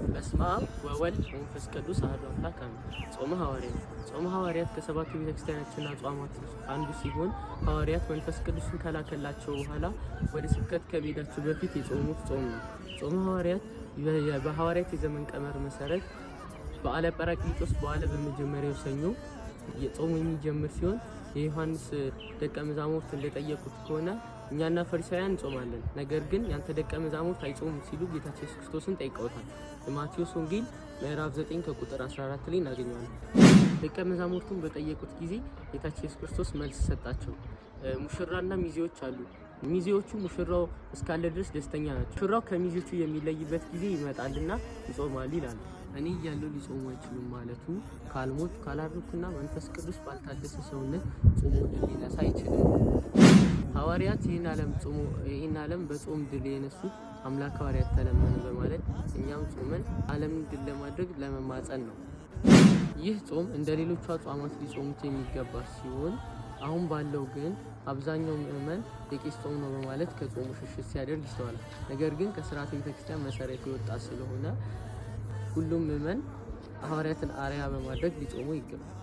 በስመ አብ ወወልድ ወመንፈስ ቅዱስ አሐዱ አምላክ አሜን። ጾመ ሐዋርያት። ጾመ ሐዋርያት ከሰባቱ ቤተክርስቲያናችንና አጽዋማት አንዱ ሲሆን ሐዋርያት መንፈስ ቅዱስን ከላከላቸው በኋላ ወደ ስብከት ከመሄዳቸው በፊት የጾሙት ጾም ነው። ጾመ ሐዋርያት በሐዋርያት የዘመን ቀመር መሰረት በዓለ ጰራቅሊጦስ በዓለ በመጀመሪያው ሰኞ የጾሙ የሚጀምር ሲሆን የዮሐንስ ደቀ መዛሙርት እንደጠየቁት ከሆነ እኛና ፈሪሳውያን እንጾማለን፣ ነገር ግን ያንተ ደቀ መዛሙርት አይጾሙም ሲሉ ጌታችን ኢየሱስ ክርስቶስን ጠይቀውታል። በማቴዎስ ወንጌል ምዕራፍ 9 ከቁጥር 14 ላይ እናገኘዋለን። ደቀ መዛሙርቱን በጠየቁት ጊዜ ጌታችን ኢየሱስ ክርስቶስ መልስ ሰጣቸው። ሙሽራና ሚዜዎች አሉ። ሚዜዎቹ ሙሽራው እስካለ ድረስ ደስተኛ ናቸው። ሙሽራው ከሚዜዎቹ የሚለይበት ጊዜ ይመጣልና ይጾማሉ ይላል። እኔ እያለሁ ሊጾሙ አይችሉም ማለቱ ካልሞት ካላረኩና መንፈስ ቅዱስ ባልታደሰ ሰውነት ጾሞ ድል ሊነሳ አይችልም። ሐዋርያት ይህን ዓለም በጾም ድል የነሱት አምላክ ሐዋርያት ተለመነ በማለት እኛም ጾመን ዓለምን ድል ለማድረግ ለመማጸን ነው። ይህ ጾም እንደ ሌሎቹ አጽዋማት ሊጾሙት የሚገባ ሲሆን አሁን ባለው ግን አብዛኛው ምዕመን የቄስ ጾም ነው በማለት ከጾሙ ሽሽት ሲያደርግ ይስተዋላል። ነገር ግን ከሥርዓተ ቤተክርስቲያን መሰረት የወጣ ስለሆነ ሁሉም ምዕመን ሐዋርያትን አርአያ በማድረግ ሊጾሙ ይገባል።